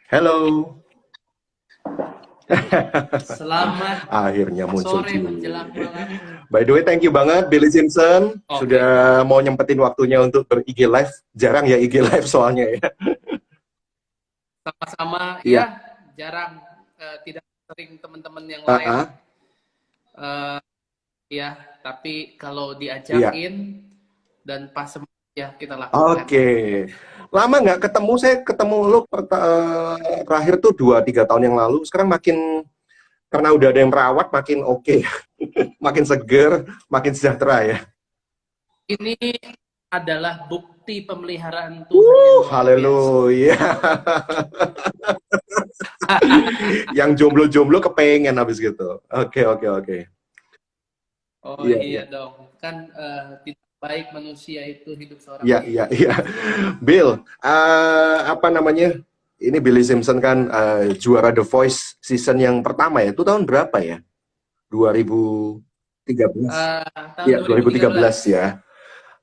Hello. Selamat Akhirnya muncul sore juga. menjelang malam. By the way, thank you banget Billy Simpson Oke, sudah mau nyempetin waktunya untuk ber-IG live. Jarang ya IG live soalnya ya. sama-sama Iya. ya, jarang tidak sering teman-teman yang Ah, lain ah. eh, ya, tapi kalau Iya. diajakin dan pas ya kita lakukan. Oke. Lama nggak ketemu, saya ketemu lu terakhir tuh 2-3 tahun yang lalu. Sekarang makin, karena udah ada yang merawat, makin oke. Makin seger, makin sejahtera ya. Ini adalah bukti pemeliharaan Tuhan yang luar biasa. Haleluya. Yang jomblo-jomblo kepengen habis gitu. Oke, oke, oke. Oh Iya, iya iya. dong, kan tidak baik manusia itu hidup seorang Iya, iya, diri. iya. Bill, apa namanya? Ini Billy Simpson kan juara The Voice season yang pertama ya. Itu tahun berapa ya? 2013. Eh, tahun Iya, 2013 2013. ya.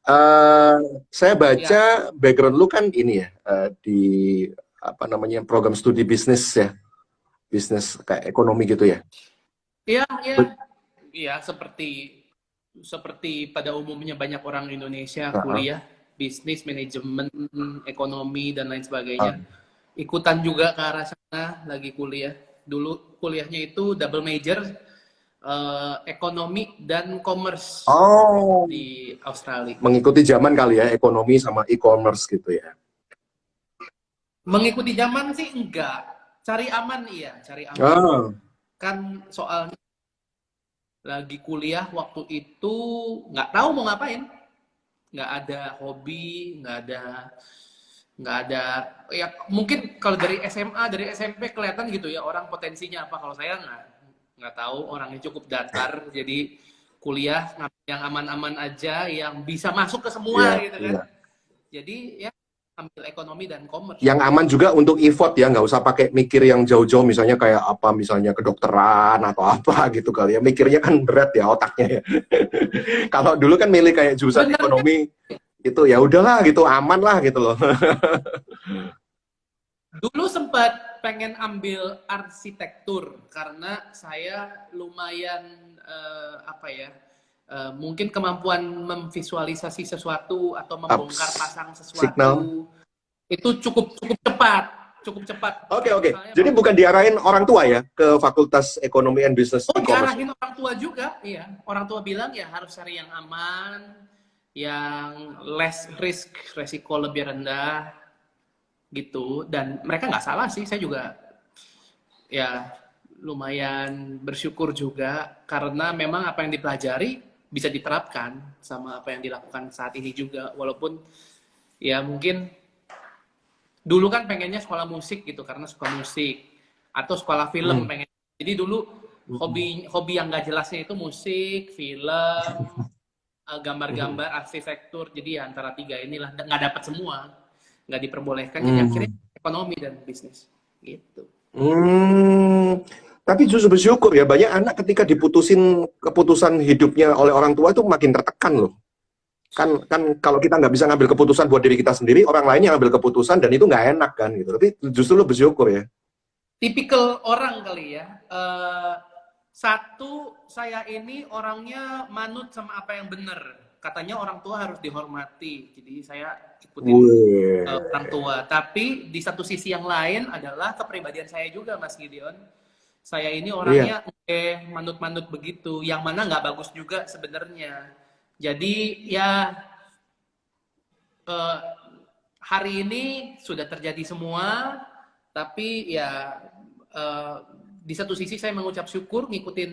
Eh, saya baca Ya, background lu kan ini ya, di apa namanya program studi bisnis ya, bisnis kayak ekonomi gitu ya. iya, iya. Bet- Iya, seperti seperti pada umumnya banyak orang Indonesia uh-uh. kuliah bisnis, manajemen, ekonomi dan lain Uh, sebagainya. Ikutan juga ke arah sana lagi kuliah. Dulu kuliahnya itu double major ekonomi dan commerce Oh, di Australia. mengikuti zaman kali ya, ekonomi sama e-commerce gitu ya. Mengikuti zaman sih enggak. Cari aman iya, cari aman. Ah, Kan soalnya lagi kuliah waktu itu nggak tahu mau ngapain. Nggak ada hobi, nggak ada ya mungkin kalau dari SMA dari SMP kelihatan gitu ya orang potensinya apa, kalau saya nggak tahu, orangnya cukup datar, jadi kuliah ngambil yang aman-aman aja yang bisa masuk ke iya, semua gitu kan, iya. jadi ya ambil ekonomi dan commerce Yang aman gitu. juga untuk effort ya, nggak usah pakai mikir yang jauh-jauh, misalnya kayak apa, misalnya kedokteran atau apa gitu kali ya. Mikirnya kan berat ya otaknya ya. Kalau dulu kan milih kayak jurusan Sebenarnya ekonomi, itu ya udahlah gitu, aman lah gitu loh. dulu sempat pengen ambil arsitektur karena saya lumayan apa ya, mungkin kemampuan memvisualisasi sesuatu atau membongkar Ups, pasang signal. sesuatu itu cukup cukup cepat, cukup cepat. Oke, Kayak oke. misalnya Jadi bukan diarahin orang tua ya ke Fakultas Ekonomi and Business oh E-commerce. diarahin orang tua juga, iya. Orang tua bilang ya harus cari yang aman, yang less risk, resiko lebih rendah gitu. Dan mereka nggak salah sih, saya juga ya lumayan bersyukur juga karena memang apa yang dipelajari bisa diterapkan sama apa yang dilakukan saat ini juga, walaupun ya mungkin dulu kan pengennya sekolah musik gitu karena suka musik atau sekolah film Hmm. pengen, jadi dulu hobi hobi yang gak jelasnya itu musik, film, gambar-gambar, arsitektur, jadi ya antara tiga inilah nggak dapat semua, nggak diperbolehkan, jadi akhirnya Hmm. ekonomi dan bisnis gitu. Hmm. Tapi justru bersyukur ya, banyak anak ketika diputusin keputusan hidupnya oleh orang tua itu makin tertekan loh. Kan kalau kita nggak bisa ngambil keputusan buat diri kita sendiri, orang lain yang ngambil keputusan dan itu nggak enak kan gitu. Tapi justru lo bersyukur ya. Tipikal orang kali ya. Satu, saya ini orangnya manut sama apa yang benar. Katanya orang tua harus dihormati. Jadi saya ikutin Wih. orang tua. Tapi di satu sisi yang lain adalah kepribadian saya juga, Mas Gideon. Saya ini Iya. orangnya manut-manut begitu. Yang mana nggak bagus juga sebenarnya. Jadi ya eh, hari ini sudah terjadi semua, tapi ya eh, di satu sisi saya mengucap syukur ngikutin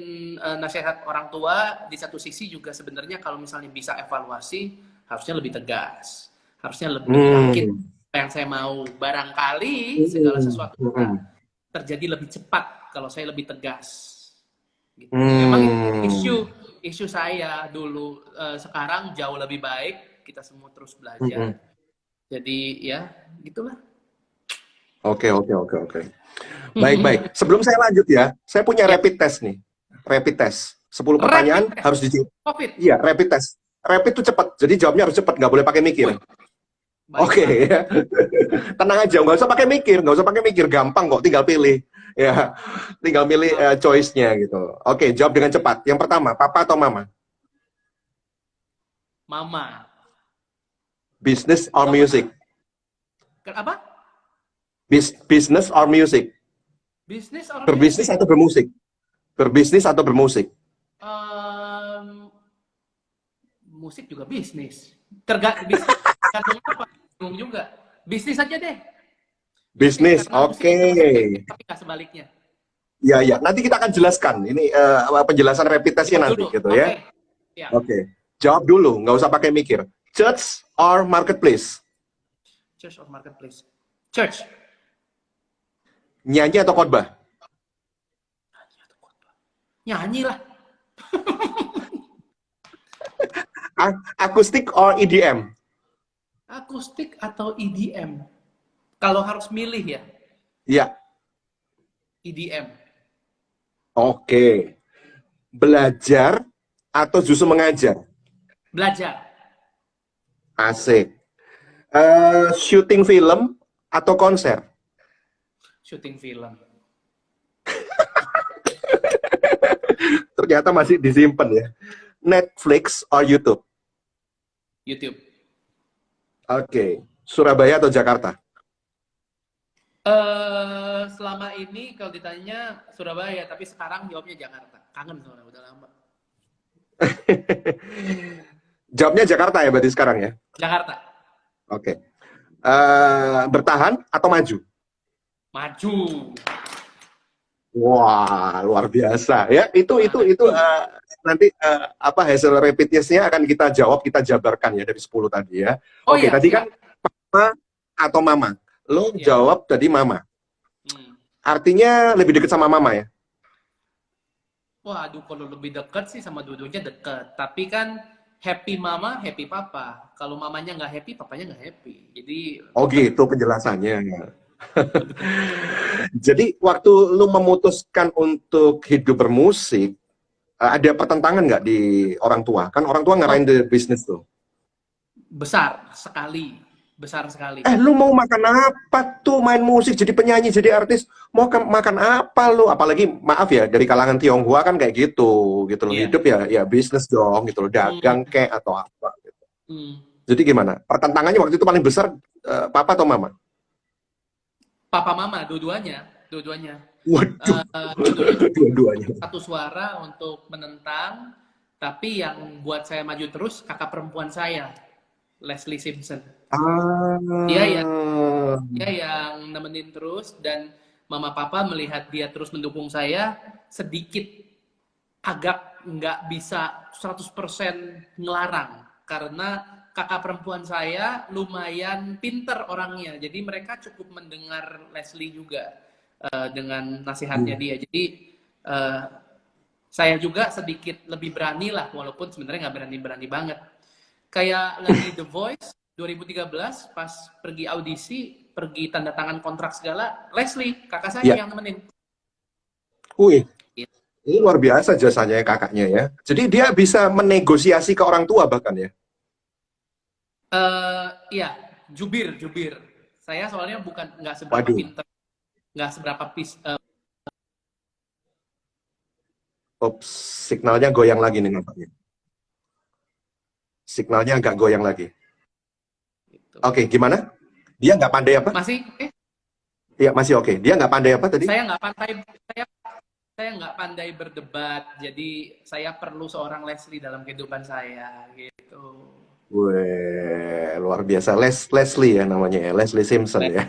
nasihat orang tua, di satu sisi juga sebenarnya kalau misalnya bisa evaluasi harusnya lebih tegas, harusnya lebih yakin Hmm. apa yang saya mau. Barangkali segala Hmm. sesuatu Hmm. terjadi lebih cepat kalau saya lebih tegas. Gitu. Memang itu isu Hmm. isu saya dulu, sekarang jauh lebih baik. Kita semua terus Hmm. belajar. Jadi ya gitulah. Oke, oke, oke, oke. Baik, baik. Sebelum saya lanjut ya, saya punya Ya, rapid test nih. Rapid test. 10 pertanyaan rapid test harus dijawab. COVID. Iya, rapid test. Rapid itu cepat, jadi jawabnya harus cepat, nggak boleh pakai mikir. Wih, Baik Oke, banget. ya. Tenang aja, nggak usah pakai mikir, gampang kok, tinggal pilih. Ya, tinggal milih choice-nya gitu. Oke, jawab dengan cepat. Yang pertama, papa atau mama? Mama. Business or Jawab music? apa? Apa? Business or music? Business or Berbisnis music? atau bermusik? Berbisnis atau bermusik? Em, musik juga bisnis. Tergantung apa? Bingung juga. Bisnis aja deh. Bisnis Bisnis, karena musik oke. juga masih efektif, tapi nggak sebaliknya. Ya, ya. Nanti kita akan jelaskan. Ini penjelasan rapid test-nya Jawab nanti, dulu. gitu ya. Oke. Ya. Oke. Jawab dulu, nggak usah pakai mikir. Church or marketplace? Church or marketplace? Church. Nyanyi atau khotbah? Nyanyi lah. Akustik or EDM? Akustik atau EDM? Kalau harus milih ya, Ya, EDM. oke. Belajar atau justru mengajar? Belajar. Asik. Syuting film atau konser? Syuting film. Ternyata masih disimpan ya. Netflix or YouTube? YouTube. Oke. Surabaya atau Jakarta? Selama ini kalau ditanya Surabaya, tapi sekarang jawabnya Jakarta. Kangen soalnya udah lama. Jawabnya Jakarta ya berarti sekarang ya? Jakarta. Oke. Bertahan atau maju? Maju. Wah, luar biasa ya. Itu Maju. nanti apa hasil rapid test-nya akan kita jawab, kita jabarkan ya dari 10 tadi ya. Oh Oke, iya, tadi kan siap. papa atau mama. Lo Iya. jawab tadi mama. Hmm. Artinya lebih dekat sama mama ya? Wah, aduh kalau lebih dekat sih sama dua-duanya dekat. Tapi kan happy mama, happy papa. Kalau mamanya nggak happy, papanya nggak happy. Jadi Oh gitu penjelasannya. Jadi waktu lu memutuskan untuk hidup bermusik, ada pertentangan nggak di orang tua? Kan orang tua oh, ngarahin the bisnis tuh. besar sekali. Besar sekali. Lu mau makan apa tuh? Main musik, jadi penyanyi, jadi artis. Mau makan apa lu? Apalagi maaf ya, dari kalangan Tionghoa kan kayak gitu loh. Iya. Hidup ya bisnis dong, gitu loh. Dagang Hmm. kek atau apa. Gitu. Hmm. Jadi gimana? Pertentangannya waktu itu paling besar papa atau mama? Papa mama, dua-duanya. Dua-duanya. Waduh, Dua-duanya dua-duanya. satu suara untuk menentang, tapi yang buat saya maju terus kakak perempuan saya, Leslie Simpson. Dia yang Ah, dia yang nemenin terus, dan mama papa melihat dia terus mendukung saya, sedikit agak nggak bisa 100% ngelarang karena kakak perempuan saya lumayan pinter orangnya, jadi mereka cukup mendengar Leslie juga dengan nasihatnya dia. Jadi saya juga sedikit lebih berani lah, walaupun sebenarnya nggak berani-berani banget. Kayak lagi The Voice 2013 pas pergi audisi, pergi tanda tangan kontrak segala, Leslie kakak saya ya. yang nemenin. Wih, Gitu. ini luar biasa jasanya ya kakaknya ya. Jadi dia bisa menegosiasi ke orang tua bahkan ya. Iya, jubir. Saya soalnya nggak seberapa Waduh, pinter, nggak seberapa ops, signalnya goyang lagi nih nampaknya. Signalnya agak goyang lagi. gitu. Oke, gimana? Dia nggak pandai apa? Masih? Iya, masih oke. Dia nggak pandai apa tadi? Saya nggak pandai, saya nggak pandai berdebat, jadi saya perlu seorang Leslie dalam kehidupan saya, gitu. Wih, luar biasa. Leslie ya namanya ya, Leslie Simpson ya.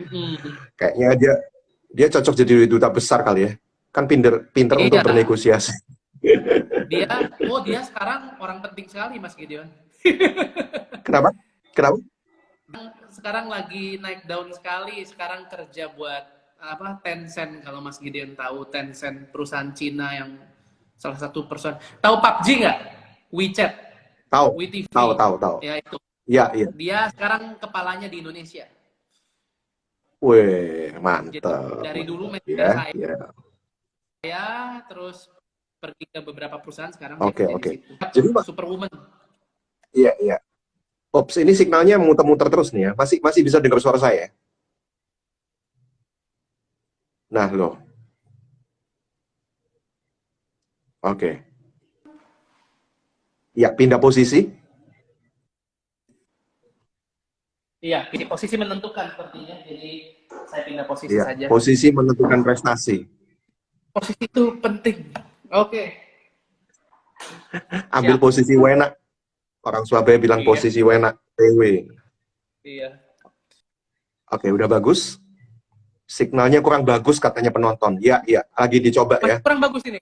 Hmm. Kayaknya dia cocok jadi duta besar kali ya. Kan pinter untuk Iya, bernegosiasi. dia sekarang orang penting sekali, Mas Gideon. Kenapa? Kenapa? Sekarang lagi naik daun sekali, sekarang kerja buat apa, Tencent, kalau Mas Gideon tahu. Tencent, perusahaan Cina yang salah satu perusahaan. Tahu PUBG nggak? WeChat, Tahu, WeTV. tahu. Ya itu. Iya. Dia sekarang kepalanya di Indonesia. Wih, Jadi mantap. dari dulu Ya, manajer ya. saya, terus pergi ke beberapa perusahaan, sekarang dia Oke, kerja di oke. situ. Jadi, Superwoman. iya. Ops, ini signalnya muter-muter terus nih ya. Masih masih bisa dengar suara saya? Nah, loh. Oke. Ya, pindah posisi. Iya, ini posisi menentukan sepertinya. Jadi saya pindah posisi Ya, saja. posisi menentukan prestasi. Posisi itu penting. Oke, Ambil siap. posisi wena. Orang Surabaya bilang Iya, posisi wena. TW. iya. Oke, udah bagus. Signalnya kurang bagus katanya penonton. Ya, ya, lagi dicoba Masih ya. kurang bagus ini.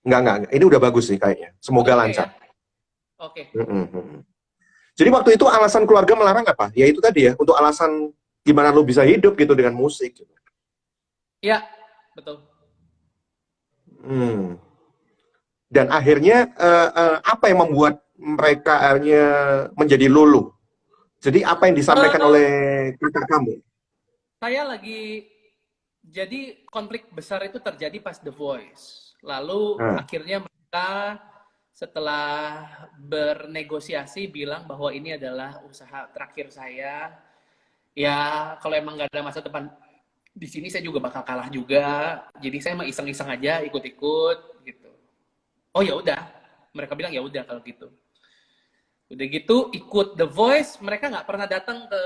Enggak. Ini udah bagus sih kayaknya. Semoga Oke ya. lancar. Oke. Jadi waktu itu alasan keluarga melarang apa? Ya itu tadi ya, untuk alasan gimana lu bisa hidup gitu dengan musik. Iya, betul. Hmm. Dan akhirnya apa yang membuat mereka akhirnya menjadi luluh? Jadi apa yang disampaikan oleh Eh, kakak kamu? saya lagi jadi konflik besar itu terjadi pas The Voice. Lalu Nah, akhirnya mereka setelah bernegosiasi bilang bahwa ini adalah usaha terakhir saya. Ya, kalau emang nggak ada masa depan di sini saya juga bakal kalah juga. Jadi saya mah iseng-iseng aja ikut-ikut gitu. Oh ya udah, mereka bilang ya udah kalau gitu. Udah gitu ikut The Voice, mereka nggak pernah datang ke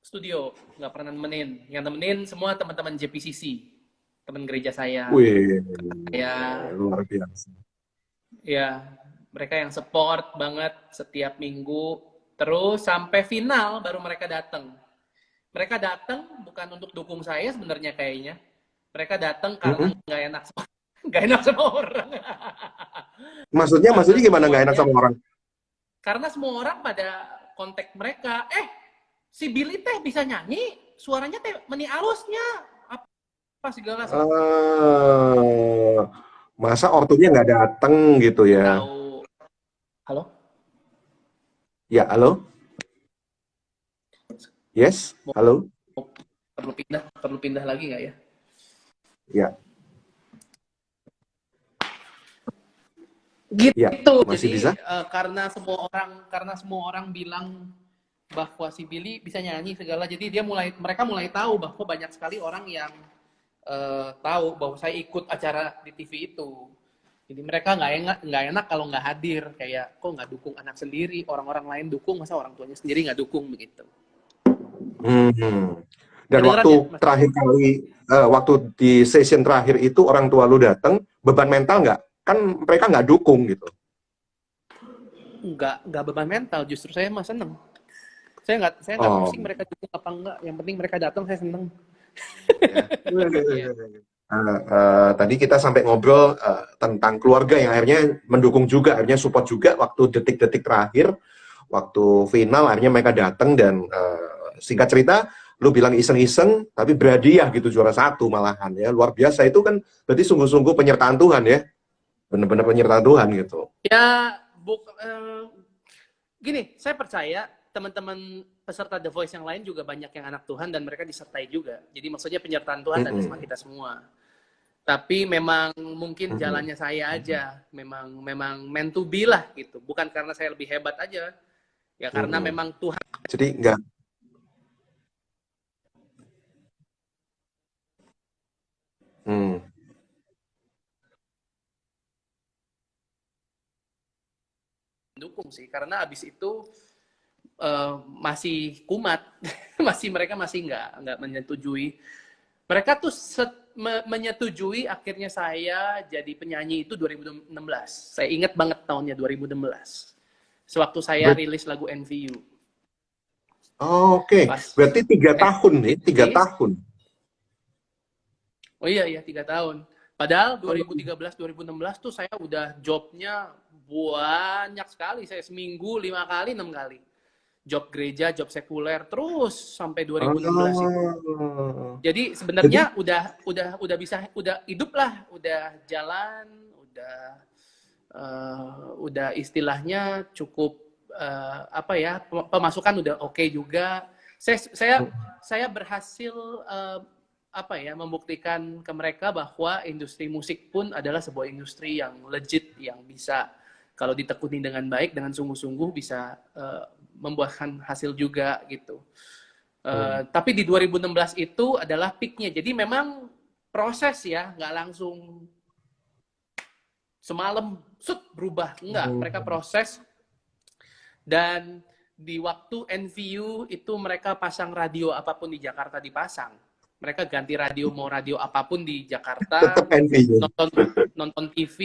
studio, nggak pernah nemenin. Yang nemenin semua teman-teman JPCC, teman gereja saya. wih, Ya, luar biasa. ya mereka yang support banget setiap minggu. Terus sampai final baru mereka datang. Mereka datang bukan untuk dukung saya sebenarnya kayaknya. Mereka datang karena Mm-mm. nggak enak sama, nggak enak sama orang. Maksudnya, karena maksudnya gimana nggak enak semuanya, sama orang? karena semua orang pada kontak mereka. Si Billy teh bisa nyanyi, suaranya teh meni alusnya. Apa segala sih? Eh, masa ortunya nggak dateng gitu ya? Tahu. Halo? Ya, halo? Yes, Mau halo? perlu pindah lagi nggak ya? Ya, ya, Gitu. masih Jadi bisa? karena semua orang bilang bahwa si Billy bisa nyanyi segala, jadi mereka mulai tahu bahwa banyak sekali orang yang tahu bahwa saya ikut acara di TV itu. Jadi mereka nggak enak kalau nggak hadir, kayak kok nggak dukung anak sendiri, orang-orang lain dukung, masa orang tuanya sendiri nggak dukung begitu. Hmm. Dan Kedengeran waktu ya, Mas? terakhir kali, waktu di session terakhir itu orang tua lu datang, beban mental nggak? Kan mereka nggak dukung gitu. Nggak beban mental, justru saya mah seneng. Saya nggak Oh, pusing mereka dukung apa enggak, yang penting mereka datang saya seneng. ya. Iya. Tadi kita sampai ngobrol tentang keluarga yang akhirnya mendukung juga, akhirnya support juga waktu detik-detik terakhir, waktu final akhirnya mereka datang dan singkat cerita, lu bilang iseng-iseng, tapi berhadiah gitu juara satu malahan ya, luar biasa itu kan berarti sungguh-sungguh penyertaan Tuhan ya, benar-benar penyertaan Tuhan gitu. Ya, gini, saya percaya teman-teman peserta The Voice yang lain juga banyak yang anak Tuhan dan mereka disertai juga. Jadi maksudnya penyertaan Tuhan ada sama Mm-mm. kita semua. Tapi memang mungkin Mm-mm. jalannya saya aja, memang meant to be lah gitu. Bukan karena saya lebih hebat aja, ya karena Mm-mm. memang Tuhan Jadi enggak. Hmm. mendukung sih. Karena abis itu masih kumat, mereka masih nggak menyetujui. Mereka tuh menyetujui akhirnya saya jadi penyanyi itu 2016. Saya ingat banget tahunnya 2016. Sewaktu saya Ber- rilis lagu NVU. Oke, Pas berarti 3 tahun nih, tiga rilis, tahun. oh iya 3 tahun. Padahal Oh, 2013-2016 tuh saya udah jobnya banyak sekali. Saya seminggu 5 kali, 6 kali. Job gereja, job sekuler, terus sampai 2016 itu. oh. Jadi Jadi, sebenarnya udah bisa, udah hidup lah, udah jalan, udah istilahnya cukup apa ya, pemasukan udah oke juga. Saya berhasil apa ya, membuktikan ke mereka bahwa industri musik pun adalah sebuah industri yang legit, yang bisa kalau ditekuni dengan baik, dengan sungguh-sungguh bisa membuahkan hasil juga gitu. Tapi di 2016 itu adalah peaknya. Jadi memang proses ya, nggak langsung semalam berubah. Enggak, mereka proses. Dan di waktu NVU itu mereka pasang radio apapun di Jakarta dipasang. Mereka ganti radio, mau radio apapun di Jakarta. Tetap NVU. Nonton TV,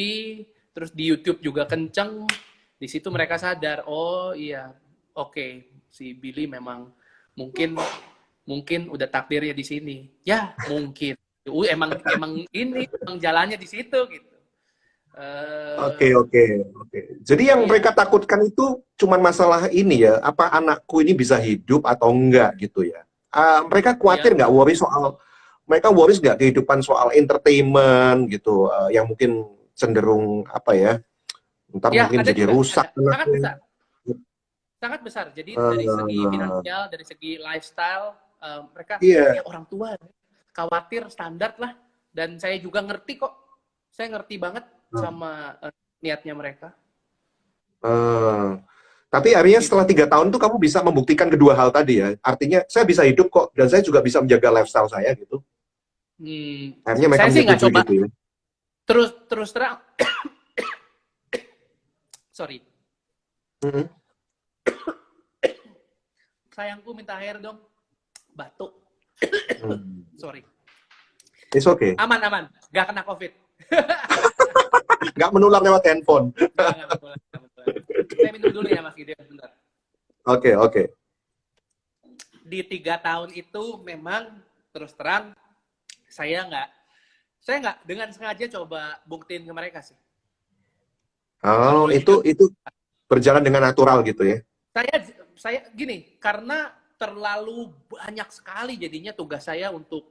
terus di YouTube juga kenceng. Di situ mereka sadar, oh iya, oke, si Billy memang mungkin udah takdirnya di sini. Ya, mungkin. Emang ini emang jalannya di situ gitu. Oke. Jadi yang mereka takutkan itu cuman masalah ini ya, apa anakku ini bisa hidup atau enggak gitu ya. Mereka khawatir nggak, mereka worries nggak kehidupan soal entertainment gitu, yang mungkin cenderung apa ya, ntar mungkin jadi juga, rusak. Sangat besar. Jadi dari segi finansial, dari segi lifestyle, mereka ya orang tua khawatir standar lah. Dan saya juga ngerti kok, saya ngerti banget sama niatnya mereka. Tapi akhirnya setelah 3 tahun tuh kamu bisa membuktikan kedua hal tadi ya. Artinya saya bisa hidup kok, dan saya juga bisa menjaga lifestyle saya gitu. Akhirnya mereka saya sih nggak coba gitu ya. Terus terang. Sorry. Sayangku minta air dong. Batuk. Sorry. It's okay. Aman. Nggak kena COVID. Nggak menular lewat handphone. Nggak menular. Saya minum dulu ya Mas Gideon, bentar. Oke. Di 3 tahun itu memang terus terang saya nggak dengan sengaja coba buktiin ke mereka sih. Oh, itu berjalan dengan natural gitu ya. Saya gini, karena terlalu banyak sekali jadinya tugas saya untuk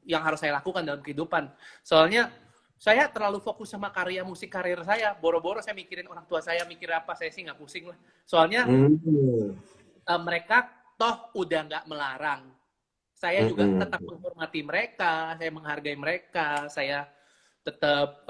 yang harus saya lakukan dalam kehidupan. Soalnya saya terlalu fokus sama karya musik karir saya. Boro-boro saya mikirin orang tua saya mikir apa, saya sih nggak pusing lah. Soalnya mereka toh udah nggak melarang. Saya juga tetap menghormati mereka, saya menghargai mereka, saya tetap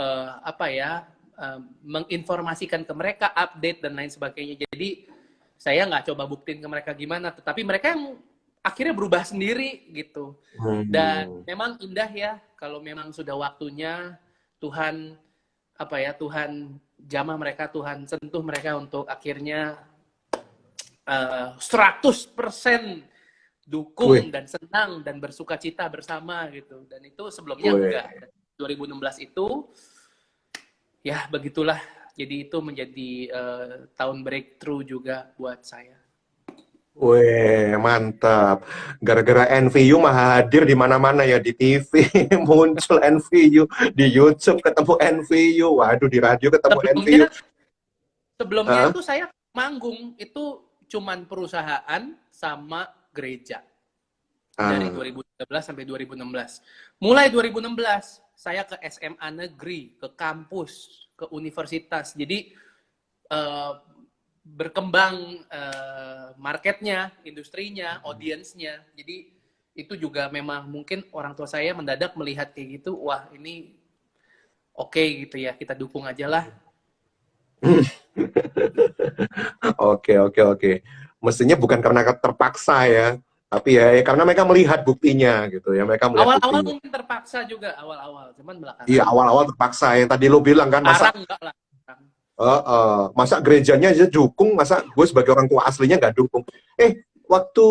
menginformasikan ke mereka, update dan lain sebagainya. Jadi saya nggak coba buktiin ke mereka gimana, tetapi mereka yang akhirnya berubah sendiri gitu. Dan memang indah ya kalau memang sudah waktunya Tuhan jamah mereka, Tuhan sentuh mereka untuk akhirnya 100% dukung dan senang dan bersuka cita bersama gitu. Dan itu sebelumnya enggak. 2016 itu ya begitulah. Jadi itu menjadi tahun breakthrough juga buat saya. Weh, mantap. Gara-gara NVU mah hadir di mana-mana ya, di TV muncul NVU, di YouTube ketemu NVU, waduh di radio ketemu NVU. Sebelumnya itu saya manggung itu cuman perusahaan sama gereja. Dari 2013 sampai 2016. Mulai 2016 saya ke SMA negeri, ke kampus, ke universitas. Jadi berkembang marketnya, industrinya, audiensnya. Jadi itu juga memang mungkin orang tua saya mendadak melihat kayak gitu, wah ini oke gitu ya, kita dukung aja lah. Oke. Mestinya bukan karena terpaksa ya, tapi ya karena mereka melihat buktinya gitu ya. Mereka melihat awal-awal buktinya. mungkin terpaksa juga, cuman belakangan. Iya, awal-awal terpaksa. Yang tadi lo bilang kan, enggak lah. Masa gerejanya aja dukung, masa gue sebagai orang tua aslinya nggak dukung. Waktu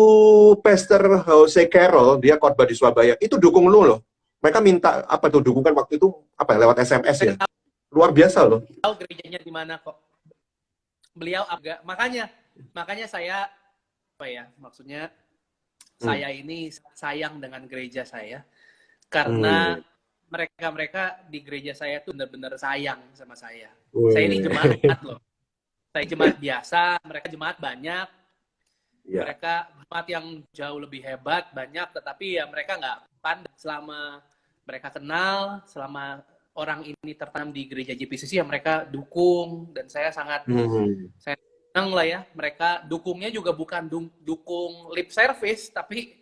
Pastor Jose Carroll, dia khotbah di Surabaya, itu dukung lu loh. Mereka minta apa tuh dukungan waktu itu, apa ya, lewat SMS ya. Luar biasa loh. Tahu gerejanya di mana kok. Beliau agak, makanya saya, maksudnya saya ini sayang dengan gereja saya. Karena mereka di gereja saya tuh benar-benar sayang sama saya. Saya ini jemaat loh. Saya jemaat biasa, mereka jemaat banyak. Mereka jemaat yang jauh lebih hebat, banyak, tetapi ya mereka nggak pandai. Selama mereka kenal, selama orang ini tertanam di gereja JPCC, ya mereka dukung. Dan saya sangat saya senang lah ya. Mereka dukungnya juga bukan dukung lip service, tapi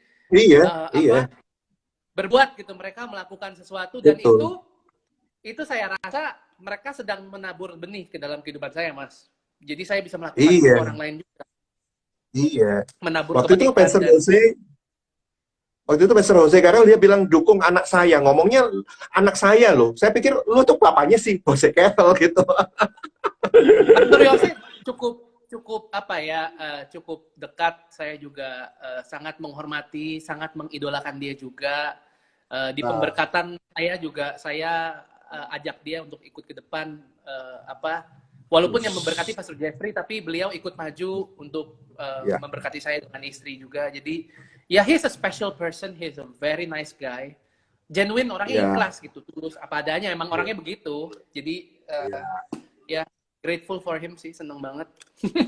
berbuat gitu. Mereka melakukan sesuatu dan itu saya rasa mereka sedang menabur benih ke dalam kehidupan saya, Mas. Jadi saya bisa melakukan itu ke Iya, orang lain juga, iya. menabur Waktu itu kebaikan dan Pastor Jose Carel dia bilang dukung anak saya. Ngomongnya anak saya loh. Saya pikir lu tuh bapaknya sih Jose Carel gitu. Pastor Yose cukup cukup apa ya, cukup dekat. Saya juga sangat menghormati, sangat mengidolakan dia juga. Di Nah, pemberkatan saya juga saya ajak dia untuk ikut ke depan, apa walaupun yang memberkati Pastor Jeffrey, tapi beliau ikut maju untuk ya, memberkati saya dengan istri juga. Jadi ya, he's a special person, he's a very nice guy, genuine, orangnya ya, ikhlas gitu, tulus apa adanya, emang orangnya begitu. Jadi ya. ya, grateful for him sih, seneng banget.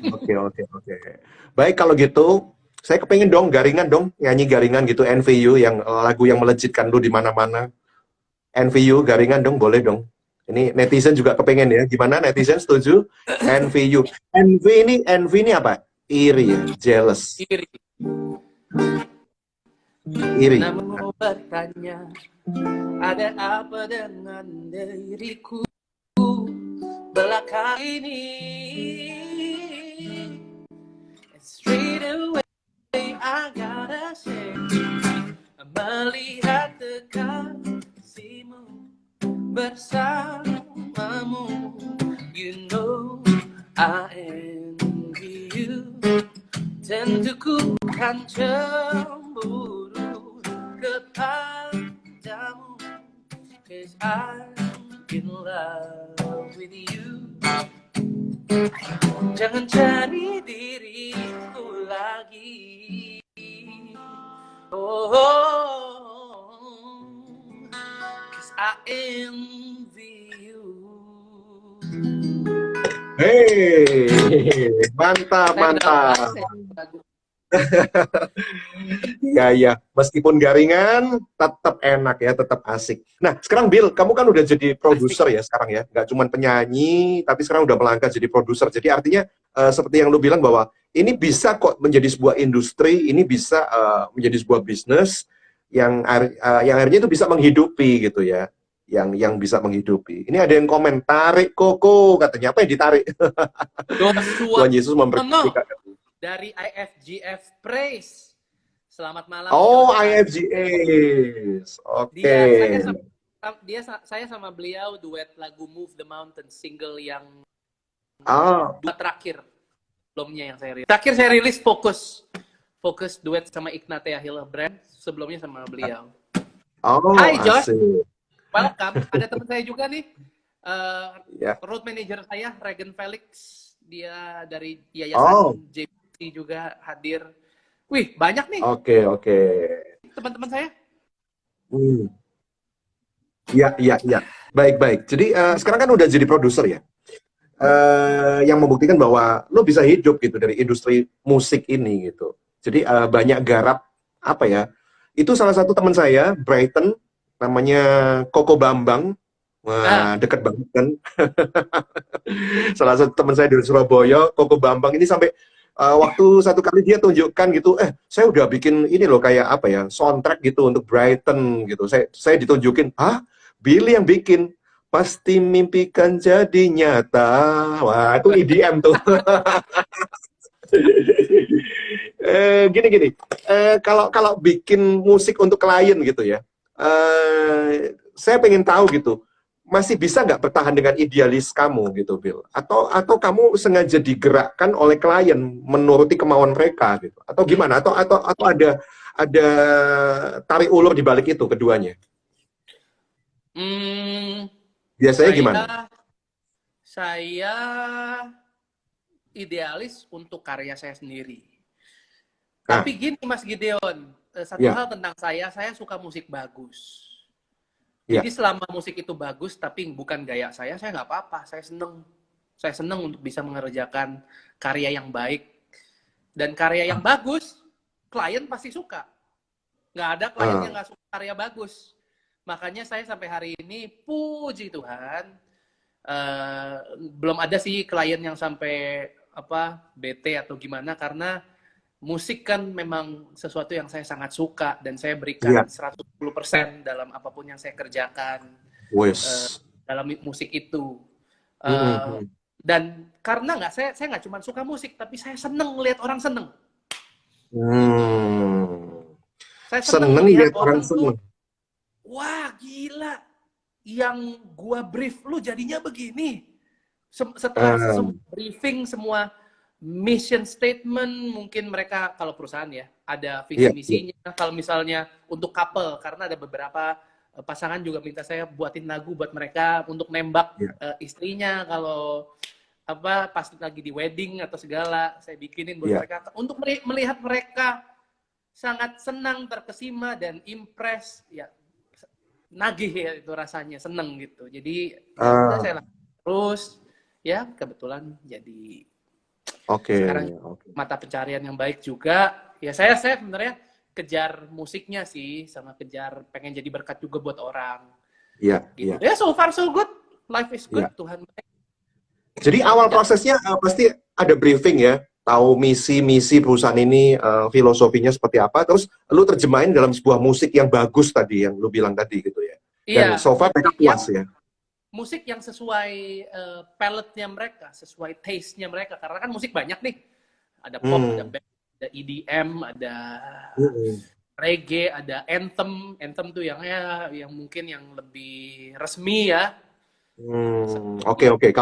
Oke, oke, oke. Baik kalau gitu, saya kepengen dong garingan dong, nyanyi garingan gitu, NVU yang lagu yang melejitkan lu di mana-mana. NVU garingan dong, boleh dong. Ini netizen juga kepengen ya. Gimana netizen setuju? NVU. NV ini apa? Iri ya, jealous. Iri. Iri. Namun bertanya, ada apa dengan diriku belakang ini? And straight away I gotta say, melihat kekasihmu bersamamu, you know I envy you. Tentu ku kan cemburu kepadamu, 'cause I'm in love with you. Jangan cari diriku lagi. Oh, oh, 'cause I envy you. Hei, mantap, Saya mendapat mantap. banget ya lagu. Ya, ya. Meskipun garingan, tetap enak ya, tetap asik. Nah, sekarang Bill, kamu kan udah jadi Asik. produser ya sekarang ya. Nggak cuma penyanyi, tapi sekarang udah melangkah jadi produser. Jadi artinya, seperti yang lu bilang bahwa ini bisa kok menjadi sebuah industri, ini bisa menjadi sebuah bisnis yang akhirnya itu bisa menghidupi gitu ya. Yang bisa menghidupi. Ini ada yang komen, tarik koko, katanya. Apa yang ditarik? Joshua Tuhan Yesus memberkati. Nono dari IFGF Praise. Selamat malam Oh, Joshua. IFGAs. Oke. Saya sama beliau duet lagu Move the Mountain, single yang Ah, terakhir, belumnya yang saya rilis. Terakhir saya rilis Fokus duet sama Ignatia Hillenbrand, sebelumnya sama beliau. oh, Hai Josh, asik. welcome. Ada teman saya juga nih, Ya. road manager saya, Regan Felix. Dia dari Oh, Yayasan JPC juga hadir. Wih, banyak nih oke, oke. teman-teman saya. Hmm. Ya, ya, ya. Baik, baik. Jadi sekarang kan udah jadi produser ya. Yang membuktikan bahwa lo bisa hidup gitu dari industri musik ini gitu. Jadi banyak garap apa ya? Itu salah satu teman saya, Brighton, namanya Koko Bambang. Nah, Wah, deket banget kan. Salah satu teman saya dari Surabaya, Koko Bambang ini sampai waktu satu kali dia tunjukkan gitu, saya udah bikin ini loh kayak apa ya, soundtrack gitu untuk Brighton gitu. Saya ditunjukin, Billy yang bikin. Pasti mimpikan jadi nyata. Wah, itu EDM tuh. Gini-gini, kalau kalau bikin musik untuk klien gitu ya, saya pengen tahu gitu, masih bisa nggak bertahan dengan idealis kamu gitu, Bill? Atau kamu sengaja digerakkan oleh klien menuruti kemauan mereka gitu? Atau gimana? Atau ada tarik ulur di balik itu keduanya? hmm, Biasanya gimana? saya saya idealis untuk karya saya sendiri. Nah, Tapi gini Mas Gideon, satu ya, hal tentang saya suka musik bagus. Jadi ya. selama musik itu bagus, tapi bukan gaya saya nggak apa-apa. Saya seneng. Saya seneng untuk bisa mengerjakan karya yang baik. Dan karya yang bagus, klien pasti suka. Nggak ada klien yang Ah, nggak suka karya bagus. Makanya saya sampai hari ini, puji Tuhan, belum ada sih klien yang sampai bete atau gimana, karena musik kan memang sesuatu yang saya sangat suka dan saya berikan iya, 110% dalam apapun yang saya kerjakan. wes. dalam musik itu. Hmm. Dan karena saya nggak cuma suka musik, tapi saya seneng lihat orang seneng. Hmm. Saya seneng Seneng melihat lihat orang orang tuh, seneng. wah gila, yang gua brief lu jadinya begini. Setelah semua Um, briefing, semua mission statement, mungkin mereka kalau perusahaan ya ada visi iya, iya, misinya. Kalau misalnya untuk couple, karena ada beberapa pasangan juga minta saya buatin lagu buat mereka untuk nembak iya, istrinya kalau apa pas lagi di wedding atau segala, saya bikinin buat iya. mereka untuk melihat mereka sangat senang, terkesima dan impress, ya nagih ya itu rasanya, seneng gitu. Jadi ya udah Ah, saya lakukan terus, ya kebetulan jadi oke, sekarang oke. mata pencarian yang baik juga. Ya saya sebenarnya kejar musiknya sih, sama kejar pengen jadi berkat juga buat orang Iya, iya, gitu. Ya so far so good, life is good, iya. Tuhan baik. Jadi Tetap awal jalan. prosesnya pasti ada briefing ya, tahu misi perusahaan ini, filosofinya seperti apa, terus lu terjemahin dalam sebuah musik yang bagus tadi, yang lu bilang tadi gitu ya. Dan Iya, so far mereka yang puas ya. musik yang sesuai palette-nya mereka, sesuai taste-nya mereka. Karena kan musik banyak nih. Ada pop, ada Hmm. band, ada EDM, ada Hmm. reggae, ada anthem. Anthem tuh yang ya yang mungkin yang lebih resmi ya. Hmm. Oke, Seperti oke. Weekend.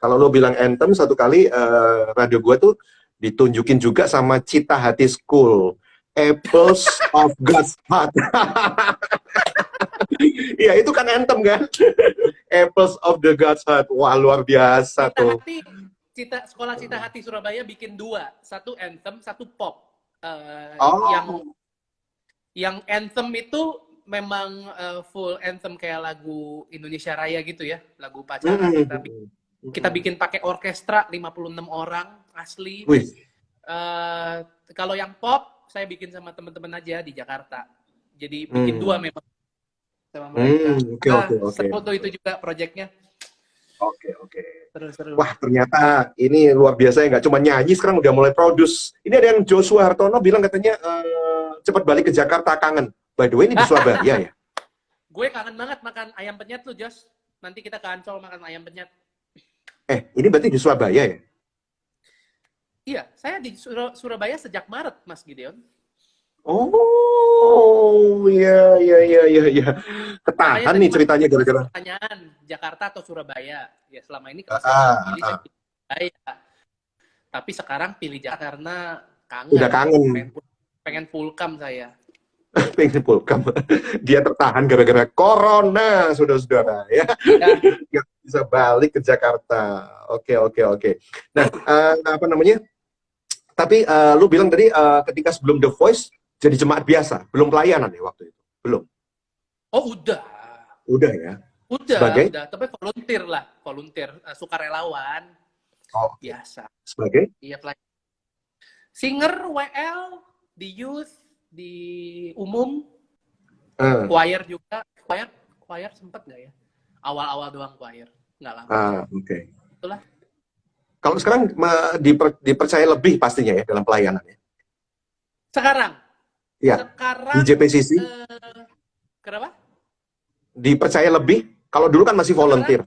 Kalau lu bilang anthem satu kali, radio gua tuh ditunjukin juga sama Cita Hati School, Apples of God's Heart. Iya, itu kan anthem kan? Apples of the God's Heart. Wah, luar biasa Cita tuh. Hati, Sekolah Cita Hati Surabaya bikin dua. Satu anthem, satu pop. Yang Oh. anthem itu memang full anthem kayak lagu Indonesia Raya gitu ya, lagu upacara. Mm-mm. Kita Mm-mm. bikin pakai orkestra 56 orang asli. Wih. Kalau yang pop saya bikin sama teman-teman aja di Jakarta. Jadi bikin dua Hmm. memang sama mereka. Oke, oke, oke. Seru tuh itu juga proyeknya. Oke, oke. Seru-seru. Wah, ternyata ini luar biasa ya. Nggak cuma nyanyi, sekarang udah mulai produce. Ini ada yang Joshua Hartono bilang katanya cepat balik ke Jakarta, kangen. By the way, ini di Surabaya ya? Gue kangen banget makan ayam penyet tuh, Jos. Nanti kita ke Ancol makan ayam penyet. Ini berarti di Surabaya ya? Iya, saya di Surabaya sejak Maret, Mas Gideon. Oh, iya, iya, iya, iya, iya. Makanya Ketahan tadi nih ceritanya masih gara-gara. pertanyaan, Jakarta atau Surabaya? Ya selama ini Ah, kalau saya disuruh pilih, ah, saya ah. pilih Surabaya. Tapi sekarang pilih Jakarta karena Udah kangen. kangen. Pengen pulkam saya. Pengen pulkam. Dia tertahan gara-gara corona, saudara-saudara. Ya, Ya, nggak bisa balik ke Jakarta. Oke, oke, oke. Nah, apa namanya? Tapi lu bilang tadi ketika sebelum The Voice jadi jemaat biasa, belum pelayanan ya waktu itu? Belum. oh udah. Udah ya. Udah, Sebagai? udah. Tapi volunteer lah, volunteer. Sukarelawan, Oh, oke. biasa. Sebagai? Iya, singer, WL, di youth, di umum, Ah, choir juga. Choir sempet nggak ya? Awal-awal doang choir, nggak lama. oke. Itulah. Kalau sekarang dipercaya lebih pastinya ya dalam pelayanan ya. Sekarang, Iya. Di sekarang, JPCC kenapa? dipercaya lebih. Kalau dulu kan masih Sekarang, volunteer.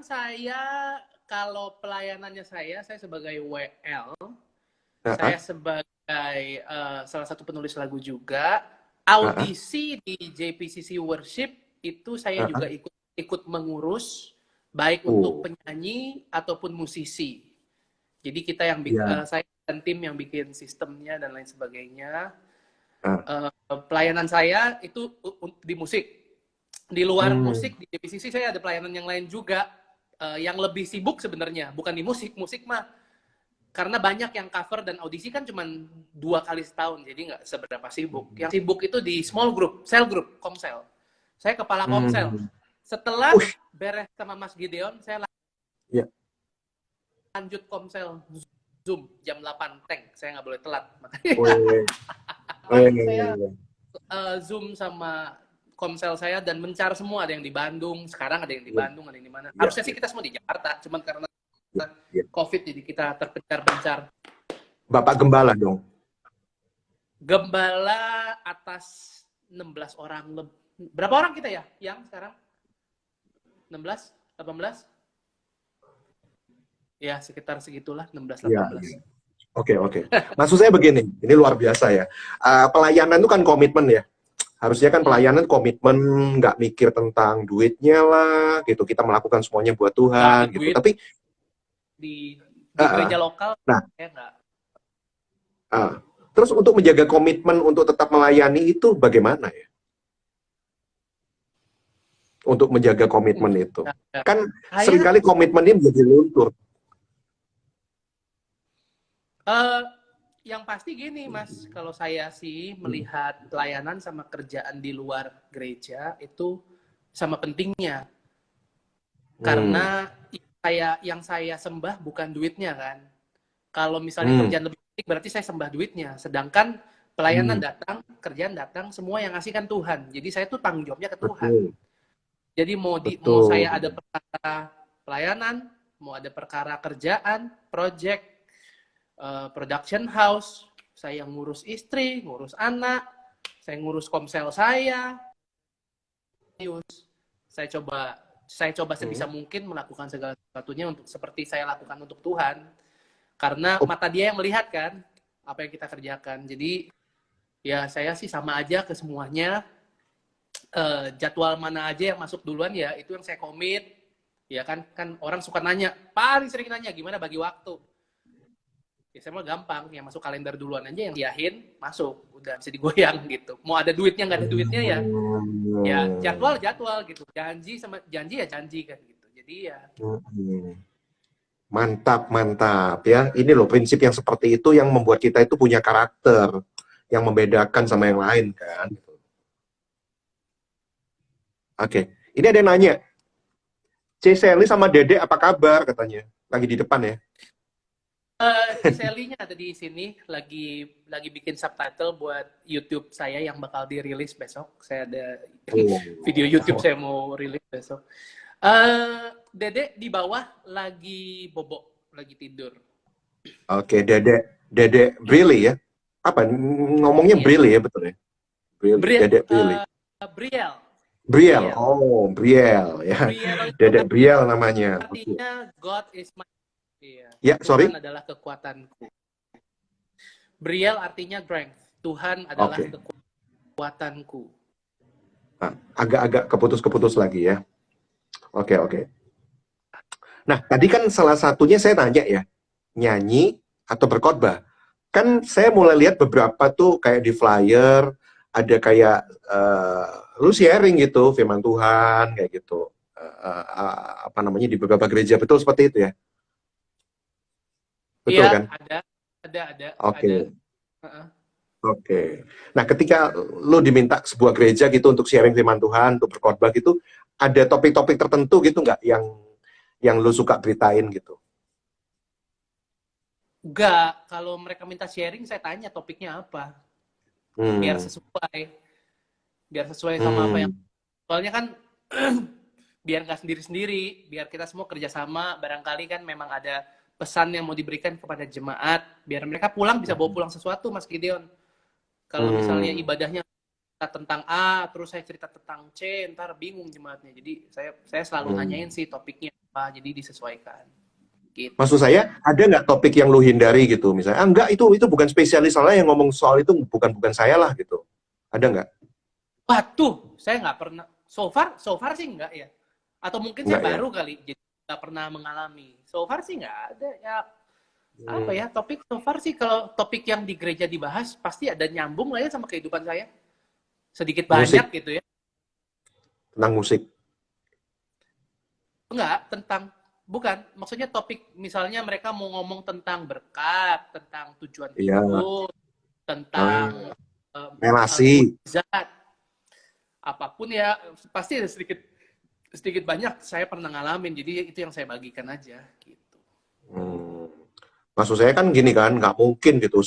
saya kalau pelayanannya saya sebagai WL, Ah, saya ah, sebagai salah satu penulis lagu juga. ah, ah, Audisi di JPCC Worship itu saya ah, juga ah. ikut mengurus, baik untuk penyanyi ataupun musisi. Jadi kita yang Iya. saya dan tim yang bikin sistemnya dan lain sebagainya. Ah. Pelayanan saya itu di musik. Di luar Hmm. musik di JPCC saya ada pelayanan yang lain juga, yang lebih sibuk sebenarnya, bukan di musik. Musik mah karena banyak yang cover dan audisi kan cuma 2 kali setahun, jadi nggak seberapa sibuk. Yang sibuk itu di small group, cell group, komsel. Saya kepala komsel. Hmm. Setelah Ush. beres sama Mas Gideon, saya Ya. lanjut komsel Zoom jam 8 tank. Saya nggak boleh telat. Makanya Weh. saya Weh. Zoom sama komsel saya dan mencar semua. Ada yang di Bandung, sekarang ada yang di Ya, Bandung, ada yang di mana. ya, Harusnya sih ya, kita semua di Jakarta, cuman karena ya, ya. COVID jadi kita terpencar-pencar. Bapak Gembala dong. Gembala atas 16 orang, Berapa orang kita ya yang sekarang? 16, 18? Ya, sekitar segitulah, 16, Iya, 18. iya. Oke, oke. Maksud saya begini, ini luar biasa ya. Pelayanan itu kan komitmen ya. Harusnya kan pelayanan komitmen, nggak mikir tentang duitnya lah, gitu. Kita melakukan semuanya buat Nggak ada Tuhan, gitu. duit Tapi, di uh, gereja lokal, nah, ya nggak. terus untuk menjaga komitmen untuk tetap melayani itu bagaimana ya? Untuk menjaga komitmen itu. Nah, Kan saya seringkali komitmen ini menjadi luntur. eh, yang pasti gini, Mas, kalau saya sih melihat pelayanan sama kerjaan di luar gereja itu sama pentingnya. Hmm. Karena yang saya sembah bukan duitnya kan. Kalau misalnya Hmm. kerjaan lebih penting berarti saya sembah duitnya. Sedangkan pelayanan Hmm. datang, kerjaan datang, semua yang ngasih kan Tuhan. Jadi saya tuh tanggung jawabnya ke Tuhan. Betul. Jadi mau saya ada Betul. perkara pelayanan, mau ada perkara kerjaan, project, production house, saya ngurus istri, ngurus anak, saya ngurus komsel saya coba sebisa Hmm. mungkin melakukan segala sesuatunya untuk seperti saya lakukan untuk Tuhan. Karena Oh, mata Dia yang melihat kan apa yang kita kerjakan. Jadi ya saya sih sama aja ke semuanya. Jadwal mana aja yang masuk duluan ya itu yang saya komit. Ya kan orang suka nanya, paling sering nanya gimana bagi waktu. Ya saya mah gampang, yang masuk kalender duluan aja yang diahin masuk, udah bisa digoyang gitu. Mau ada duitnya nggak ada duitnya ya jadwal gitu. Janji ya janji kan gitu. Jadi ya mantap, mantap ya. Ini loh prinsip yang seperti itu yang membuat kita itu punya karakter yang membedakan sama yang lain kan. Oke, ini ada yang nanya, C. Sally sama Dede apa kabar katanya? Lagi di depan ya. Ciselinya ada di sini lagi bikin subtitle buat YouTube saya yang bakal dirilis besok. Saya ada video YouTube saya mau rilis besok. Dede di bawah lagi bobok, lagi tidur. Oke, Dede Brili ya. Apa ngomongnya Iya. Brili ya betul ya? Brili, Dede Brili. Briel. Briel. Briel. Oh, Briel ya. Briel itu Dede Briel namanya. Oke. artinya God is my. Iya. Ya, Tuhan sorry. adalah kekuatanku. Briel artinya strength. Tuhan adalah Oke. kekuatanku. Nah, agak-agak keputus-keputus lagi ya. Oke, oke. Nah, tadi kan salah satunya saya tanya ya, nyanyi atau berkhotbah. Kan saya mulai lihat beberapa tuh kayak di flyer, ada kayak lu sharing gitu, firman Tuhan, kayak gitu. Apa namanya, di beberapa gereja, betul seperti itu ya? Betul Iya, kan? ada. Oke, oke. Nah, ketika lu diminta sebuah gereja gitu untuk sharing firman Tuhan, untuk berkhotbah gitu, ada topik-topik tertentu gitu nggak yang lu suka beritain gitu? Enggak, kalau mereka minta sharing, saya tanya topiknya apa. Biar Hmm. sesuai. Biar sesuai sama apa yang... Hmm. Soalnya kan, biar nggak sendiri-sendiri, biar kita semua kerjasama, barangkali kan memang ada pesan yang mau diberikan kepada jemaat, biar mereka pulang bisa bawa pulang sesuatu, Mas Gideon. Kalau misalnya Hmm. ibadahnya tentang A, terus saya cerita tentang C, ntar bingung jemaatnya. Jadi saya selalu nanyain Hmm. sih topiknya apa, jadi disesuaikan. Gitu. Maksud saya, ada nggak topik yang lu hindari gitu? Misalnya, enggak, itu bukan spesialis, soalnya yang ngomong soal itu bukan saya lah gitu. Ada nggak? Waduh, saya nggak pernah. So far sih nggak ya. Atau mungkin saya Nggak ya? baru kali, jadi nggak pernah mengalami. So far sih nggak ada. Ya apa ya topik so far sih kalau topik yang di gereja dibahas pasti ada nyambung lah ya sama kehidupan saya. Sedikit banyak Musik, gitu ya. tentang musik. Enggak, bukan. Maksudnya topik misalnya mereka mau ngomong tentang berkat, tentang tujuan Iya. hidup, tentang Relasi. mukjizat, apapun ya pasti ada sedikit banyak saya pernah ngalamin. Jadi itu yang saya bagikan aja gitu. Maksud saya kan gini kan, nggak mungkin gitu.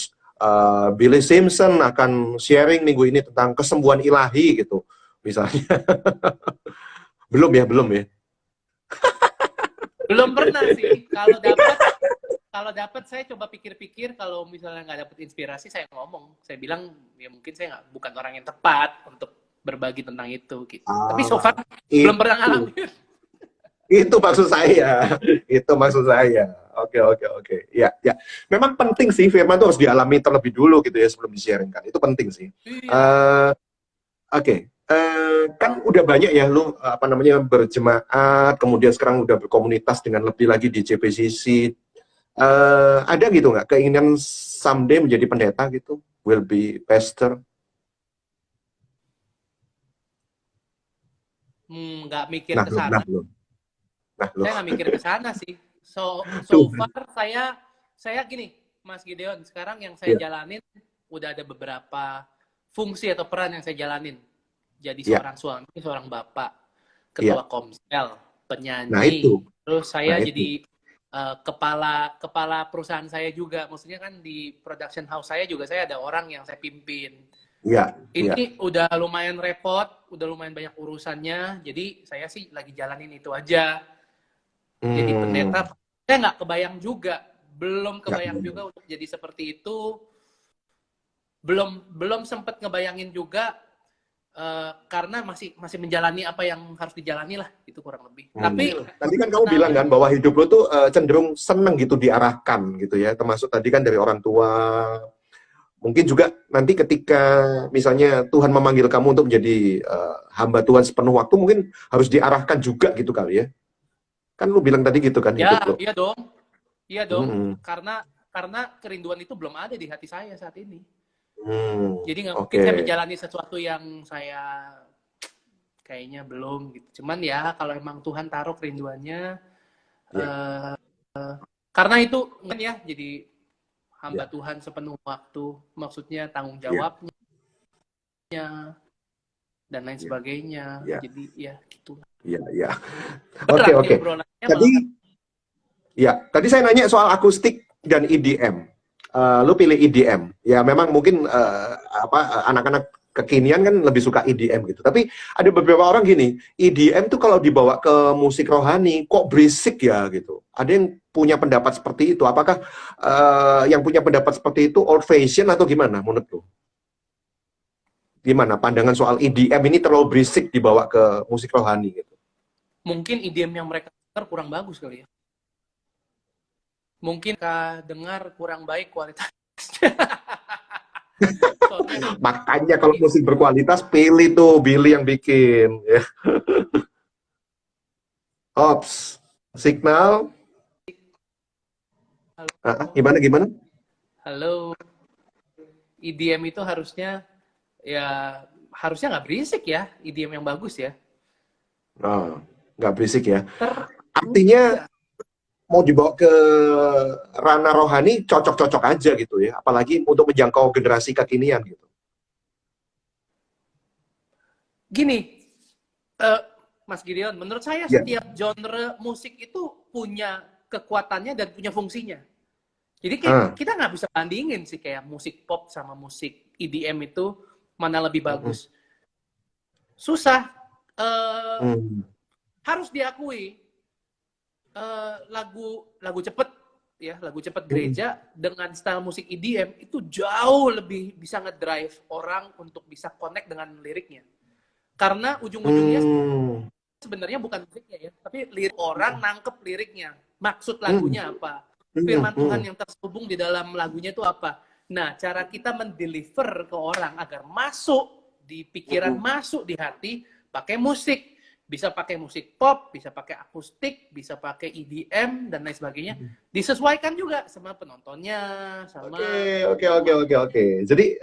Billy Simpson akan sharing minggu ini tentang kesembuhan ilahi gitu, misalnya. Belum ya. Belum pernah sih. Kalau dapat saya coba pikir-pikir, kalau misalnya nggak dapat inspirasi saya ngomong. Saya bilang ya mungkin saya bukan orang yang tepat untuk berbagi tentang itu gitu. Tapi so Ah, far belum pernah itu. ngalamin. Itu maksud saya. Itu maksud saya. Oke, oke, oke. Ya, ya. Memang penting sih firman itu harus dialami terlebih dulu gitu ya sebelum di-sharingkan. Itu penting sih. Iya. Eh, oke. Kan udah banyak ya lu apa namanya berjemaat, kemudian sekarang udah berkomunitas dengan lebih lagi di JPCC. Ada gitu nggak keinginan someday menjadi pendeta gitu? Will be pastor? Nggak mikir Nah, ke belum, sana. nah, belum. Nah, loh. Saya nggak mikir ke sana sih. So Tuh. far saya gini, Mas Gideon, sekarang yang saya Ya, jalanin udah ada beberapa fungsi atau peran yang saya jalanin. Jadi ya, seorang suami, seorang bapak, ya. ketua komsel, Nah, itu. penyanyi, terus Nah, saya itu. jadi kepala perusahaan saya juga. Maksudnya kan di production house saya juga saya ada orang yang saya pimpin. Ya, ya. Ini udah lumayan repot, udah lumayan banyak urusannya. Jadi saya sih lagi jalanin itu aja. Jadi Hmm, pendeta, saya nggak kebayang juga, belum nggak kebayang kebayang. juga untuk jadi seperti itu. Belum belum sempat ngebayangin juga karena masih masih menjalani apa yang harus dijalani lah, itu kurang lebih. Tapi Tadi kan kamu bilang kan mengalami, bahwa hidup lo tuh cenderung seneng gitu diarahkan gitu ya, termasuk tadi kan dari orang tua. Mungkin juga nanti ketika misalnya Tuhan memanggil kamu untuk menjadi hamba Tuhan sepenuh waktu, mungkin harus diarahkan juga gitu kali ya. Kan lu bilang tadi gitu kan hidup ya lo. iya dong, Hmm, karena kerinduan itu belum ada di hati saya saat ini. Jadi nggak mungkin oke. saya menjalani sesuatu yang saya kayaknya belum gitu. Cuman ya kalau emang Tuhan taruh kerinduannya, Ya, eh, karena itu kan ya jadi hamba ya, Tuhan sepenuh waktu, maksudnya tanggung ya, jawabnya dan lain ya, sebagainya. ya, Jadi ya gitu. ya, ya. Oke, Berat nih oke. obrolannya Tadi malah. Ya, tadi saya nanya soal akustik dan EDM. Lu pilih EDM. Ya, memang mungkin anak-anak kekinian kan lebih suka EDM gitu. Tapi ada beberapa orang gini, EDM tuh kalau dibawa ke musik rohani kok berisik ya gitu. Ada yang punya pendapat seperti itu. Apakah yang punya pendapat seperti itu old fashion atau gimana menurut lu? Gimana pandangan soal EDM ini terlalu berisik dibawa ke musik rohani gitu? Mungkin IDM yang mereka dengar kurang bagus kali ya. Mungkin mereka dengar kurang baik kualitasnya. Soalnya Makanya kalau musik berkualitas pilih tuh Billy yang bikin ya. Ops, signal. halo, Gimana gimana? halo, IDM itu ya harusnya nggak berisik ya, IDM yang bagus ya. Oh, nggak berisik ya. Ter Artinya mau dibawa ke ranah rohani cocok-cocok aja gitu ya. Apalagi untuk menjangkau generasi kekinian gitu. Gini, eh, Mas Gideon, menurut saya Ya. setiap genre musik itu punya kekuatannya dan punya fungsinya. Jadi Ah. kita nggak bisa bandingin sih kayak musik pop sama musik EDM itu mana lebih Mm-mm. bagus. Susah. Eh, Hmm. harus diakui lagu lagu cepet ya lagu cepet Mm-mm. gereja dengan style musik EDM itu jauh lebih bisa ngedrive orang untuk bisa connect dengan liriknya. Karena ujung-ujungnya Hmm. sebenarnya bukan liriknya ya, tapi lirik orang nangkep liriknya. Maksud Hmm. lagunya apa? Hmm. Firman Tuhan Hmm. yang terhubung di dalam lagunya itu apa? Nah, cara kita mendeliver ke orang agar masuk di pikiran, Hmm. masuk di hati, pakai musik. Bisa pakai musik pop, bisa pakai akustik, bisa pakai EDM, dan lain sebagainya. Disesuaikan juga sama penontonnya, sama Oke, oke, oke, oke, oke. Jadi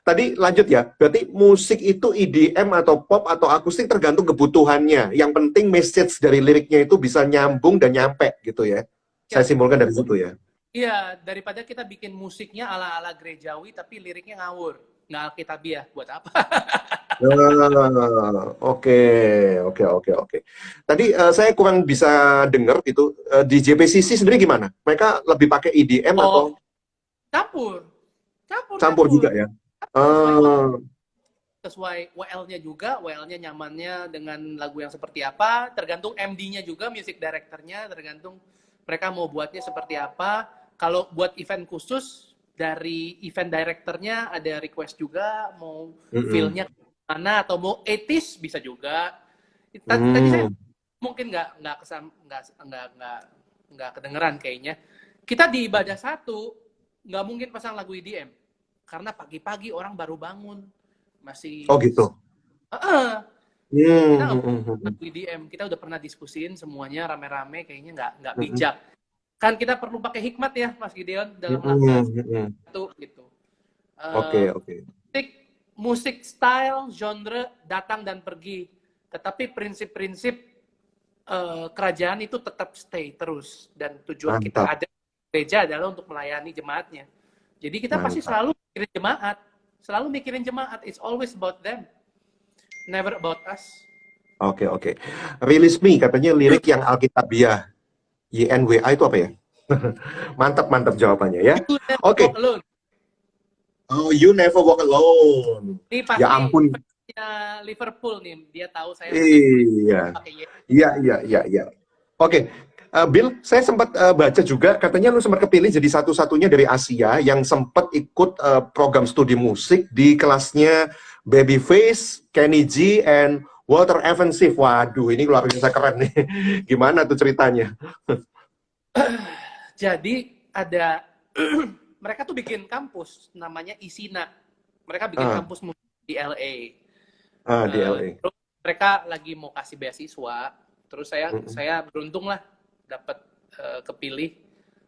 tadi lanjut ya. Berarti musik itu EDM atau pop atau akustik tergantung kebutuhannya. Yang penting message dari liriknya itu bisa nyambung dan nyampe gitu ya. Saya ya, simpulkan dari situ ya. iya, daripada kita bikin musiknya ala-ala gerejawi tapi liriknya ngawur. Nggak alkitabiah, buat apa? Oke, oke, oke, oke. Tadi saya kurang bisa dengar gitu. Di JPCC sendiri gimana? Mereka lebih pakai EDM Oh, atau campur. Campur, campur campur. juga ya? Sesuai Eh, sesuai WL-nya juga, WL-nya nyamannya dengan lagu yang seperti apa, tergantung MD-nya juga, music director-nya, tergantung mereka mau buatnya seperti apa. Kalau buat event khusus, dari event director-nya ada request juga, mau mm-mm. feel-nya mana atau mau etis bisa juga. Tadi saya mungkin nggak kedengeran kayaknya. Kita di ibadah satu nggak mungkin pasang lagu EDM karena pagi-pagi orang baru bangun masih. Oh gitu. Kita nggak lagu EDM. Kita udah pernah diskusin semuanya rame-rame kayaknya nggak bijak. Kan kita perlu pakai hikmat ya Mas Gideon dalam langkah satu gitu. Oke. Musik style, genre datang dan pergi. Tetapi prinsip-prinsip kerajaan itu tetap stay terus. Dan tujuan kita ada gereja adalah untuk melayani jemaatnya. Jadi kita pasti selalu mikirin jemaat. Selalu mikirin jemaat. It's always about them. Never about us. Oke. Release Me katanya lirik yang Alkitabiah. YNWA itu apa ya? Mantap jawabannya ya. Oke. Oh, You Never Walk Alone. Ini pasti ya ampun. Liverpool nih, dia tahu saya. Iya. Oke, Bill, saya sempat baca juga katanya lu sempat kepilih jadi satu-satunya dari Asia yang sempat ikut program studi musik di kelasnya Babyface, Kenny G, and Walter Evansif. Waduh, ini luar biasa keren nih. Gimana tuh ceritanya? Jadi ada mereka tuh bikin kampus namanya ISINA. Mereka bikin kampus musik di LA. Di LA. Terus mereka lagi mau kasih beasiswa. Terus saya beruntung lah dapat kepilih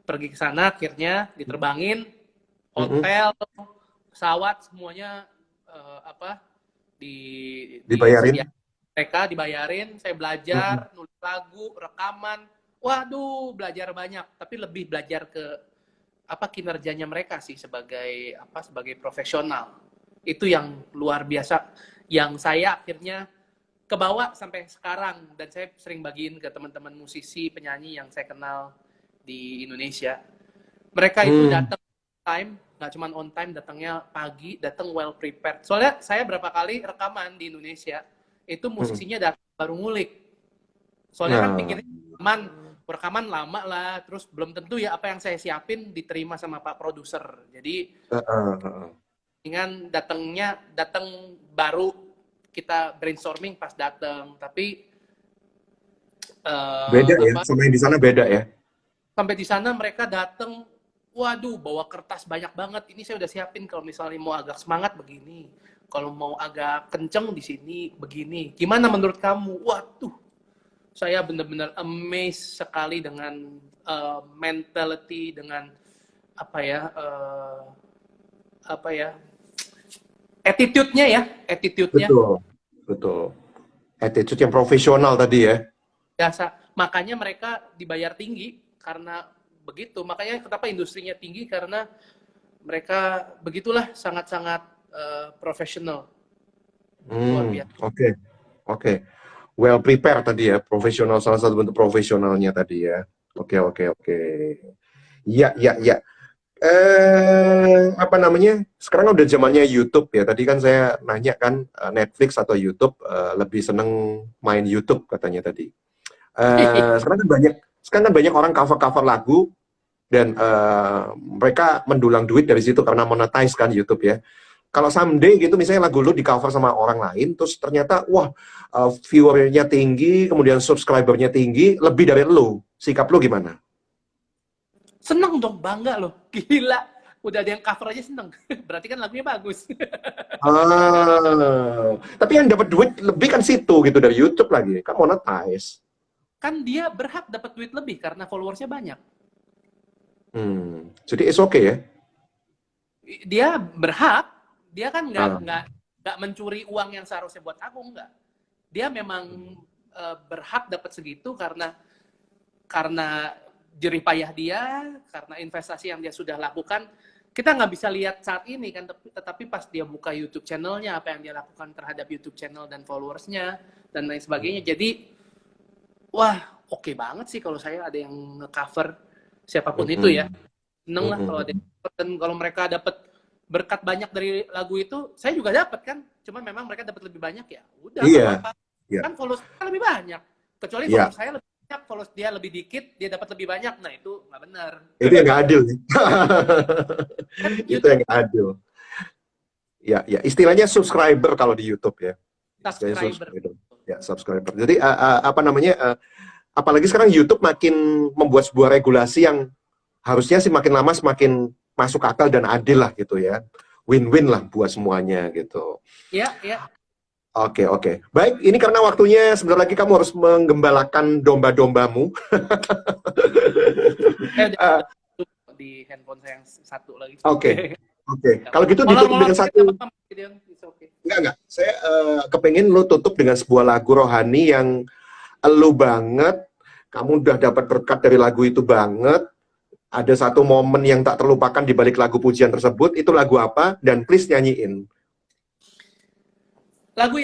pergi ke sana, akhirnya diterbangin, hotel, pesawat semuanya dibayarin. Mereka dibayarin, saya belajar, nulis lagu, rekaman. Waduh, belajar banyak, tapi lebih belajar ke kinerjanya mereka sih sebagai profesional. Itu yang luar biasa yang saya akhirnya kebawa sampai sekarang, dan saya sering bagiin ke teman-teman musisi, penyanyi yang saya kenal di Indonesia. Mereka itu datang on time, nggak cuma on time, datangnya pagi, datang well prepared. Soalnya saya berapa kali rekaman di Indonesia, itu musisinya datang baru ngulik. Soalnya kan pikirnya rekaman lama lah, terus belum tentu ya apa yang saya siapin diterima sama Pak Produser. Jadi dengan datang baru, kita brainstorming pas datang, tapi beda ya, sama yang di sana beda ya. Sampai di sana mereka datang, waduh, bawa kertas banyak banget. Ini saya udah siapin kalau misalnya mau agak semangat begini, kalau mau agak kenceng di sini begini. Gimana menurut kamu? Waduh, saya benar-benar amazed sekali dengan mentality, dengan attitude-nya ya, attitude-nya. Betul. Attitude yang profesional tadi ya. Biasa. Makanya mereka dibayar tinggi karena begitu. Makanya kenapa industrinya tinggi, karena mereka begitulah sangat-sangat profesional. Luar biasa. Oke. Well prepared tadi ya, profesional, salah satu bentuk profesionalnya tadi ya. Oke. Iya. Sekarang udah zamannya YouTube ya. Tadi kan saya nanya kan, Netflix atau YouTube, lebih seneng main YouTube katanya tadi. Sekarang kan banyak orang cover lagu dan mereka mendulang duit dari situ karena monetize kan YouTube ya. Kalau someday gitu misalnya lagu lu di cover sama orang lain, terus ternyata viewernya tinggi, kemudian subscribernya tinggi, lebih dari lu, sikap lu gimana? Seneng dong, bangga loh, gila. Udah ada yang cover aja seneng, berarti kan lagunya bagus. Tapi yang dapat duit lebih kan situ gitu dari YouTube lagi, kan monetize. Kan dia berhak dapat duit lebih karena followersnya banyak. Jadi it's okay ya? Dia berhak, dia kan nggak mencuri uang yang seharusnya buat aku, nggak. Dia memang berhak dapat segitu karena jerih payah dia, karena investasi yang dia sudah lakukan. Kita nggak bisa lihat saat ini kan, tetapi pas dia buka YouTube channelnya, apa yang dia lakukan terhadap YouTube channel dan followersnya dan lain sebagainya. Jadi, oke banget sih kalau saya ada yang nge-cover siapapun itu ya. Seneng lah kalau ada, dan kalau mereka dapat berkat banyak dari lagu itu, saya juga dapat kan. Cuma memang mereka dapat lebih banyak ya. Udah, apa-apa. Kan followers saya lebih banyak. Kecuali followers saya lebih banyak, followers dia lebih dikit, dia dapat lebih banyak. Nah, itu nggak benar. Itu yang nggak adil. Itu yang nggak adil. Ya, ya, istilahnya subscriber kalau di YouTube ya. Istilahnya Subscriber. subscriber. Ya, subscriber. Jadi apa namanya? Apalagi sekarang YouTube makin membuat sebuah regulasi yang harusnya sih makin lama semakin masuk akal dan adil lah gitu ya. Win-win lah buat semuanya gitu. Ya, ya. Oke, oke. Baik, ini karena waktunya sebentar lagi kamu harus menggembalakan domba-dombamu. Saya Eh, udah di handphone saya yang satu lagi. Oke, oke. Kalau gitu ditutup dengan satu. Enggak. Saya kepengen lo tutup dengan sebuah lagu rohani yang lu banget, kamu udah dapat berkat dari lagu itu banget. Ada satu momen yang tak terlupakan di balik lagu pujian tersebut. Itu lagu apa? Dan please nyanyiin. Lagu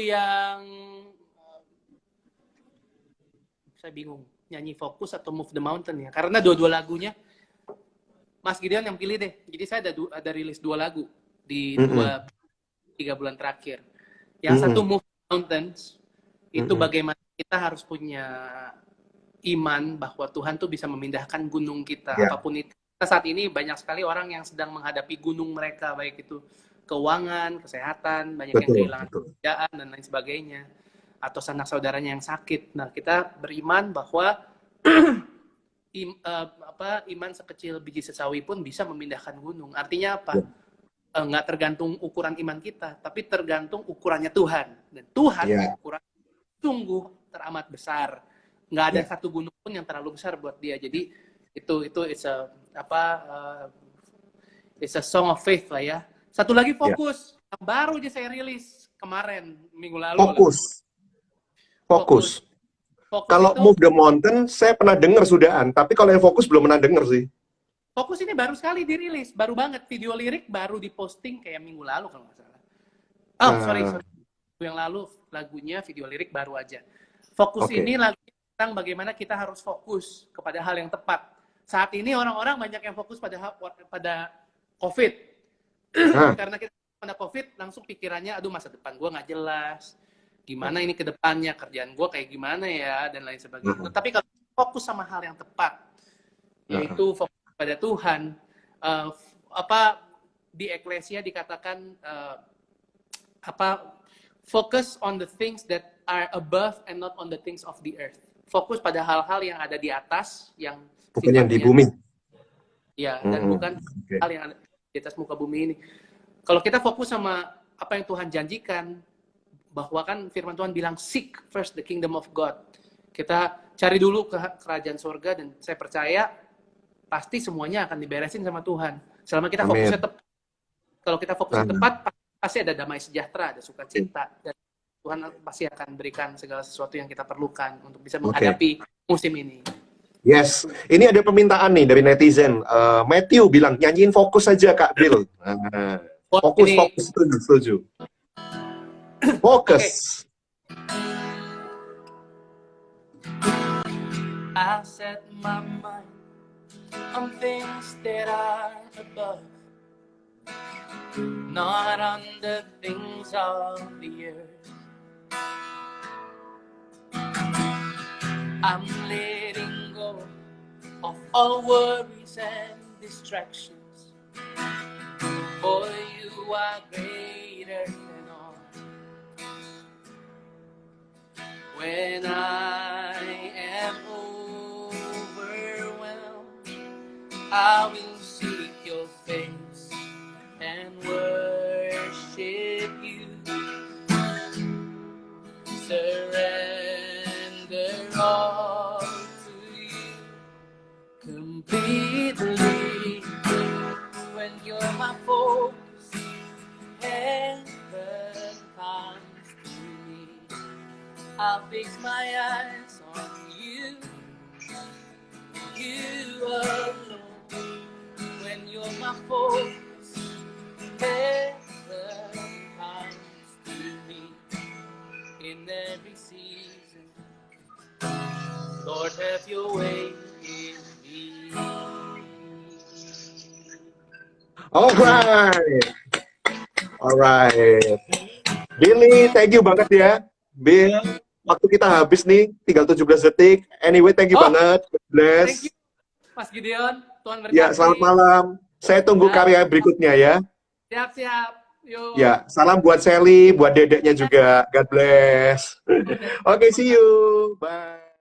yang saya bingung nyanyi Fokus atau Move the Mountain ya, karena dua-dua lagunya Mas Gideon yang pilih deh. Jadi saya ada rilis 2 lagu di 2-3 bulan terakhir. Yang satu Move the Mountains itu bagaimana kita harus punya iman bahwa Tuhan tuh bisa memindahkan gunung kita, apapun itu. Saat ini banyak sekali orang yang sedang menghadapi gunung mereka, baik itu keuangan, kesehatan, banyak yang kehilangan pekerjaan dan lain sebagainya, atau sanak saudaranya yang sakit. Nah, kita beriman bahwa iman sekecil biji sesawi pun bisa memindahkan gunung. Artinya apa? Nggak tergantung ukuran iman kita, tapi tergantung ukurannya Tuhan. Dan Tuhan ukuran sungguh teramat besar. Nggak ada satu gunung pun yang terlalu besar buat dia. Jadi itu it's a song of faith lah ya. Satu lagi Fokus, yang baru aja saya rilis kemarin minggu lalu. Fokus. Kalau itu, Move the Mountain saya pernah dengar sudahan, tapi kalau yang Fokus belum pernah dengar sih. Fokus ini baru sekali dirilis, baru banget. Video lirik baru diposting kayak minggu lalu kalau nggak salah. Sorry. Yang lalu lagunya video lirik baru aja. Fokus ini lagu tentang bagaimana kita harus fokus kepada hal yang tepat. Saat ini orang-orang banyak yang fokus pada COVID. Karena kita pada COVID langsung pikirannya, aduh masa depan gue nggak jelas. Gimana ini ke depannya, kerjaan gue kayak gimana ya, dan lain sebagainya. Tapi kalau fokus sama hal yang tepat, yaitu fokus pada Tuhan, di Eklesia dikatakan focus on the things that are above and not on the things of the earth. Fokus pada hal-hal yang ada di atas, yang bukan yang di bumi. Ya, dan bukan hal yang ada di atas muka bumi ini. Kalau kita fokus sama apa yang Tuhan janjikan, bahwa kan firman Tuhan bilang, seek first the kingdom of God. Kita cari dulu ke kerajaan surga, dan saya percaya pasti semuanya akan diberesin sama Tuhan. Selama kita fokusnya tepat. Kalau kita fokusnya tepat, pasti ada damai sejahtera, ada sukacita, dan Tuhan pasti akan berikan segala sesuatu yang kita perlukan untuk bisa menghadapi musim ini. Yes, ini ada permintaan nih dari netizen. Matthew bilang, nyanyiin Fokus aja Kak Bill. Fokus, setuju. Fokus. I set my mind on things that are above, not on the things of the earth. I'm letting go of all worries and distractions, for you are greater than all. When I am overwhelmed, I will seek your face and worship you. Surrender all to you completely. When you're my focus, heaven comes to me. I'll fix my eyes on you, you alone. When you're my focus, heaven comes to me. In every season, Lord, have your way in me. Alright. Billy, thank you banget ya. Bill, waktu kita habis nih, tinggal 17 detik. Anyway, thank you banget. Bless. Thank you, Mas Gideon. Tuhan berkati. Ya, selamat malam. Saya tunggu Ya, karya berikutnya ya. siap-siap. Yuk. Ya, salam buat Sally, buat dedeknya juga. God bless. Oke. Oke, see you. Bye.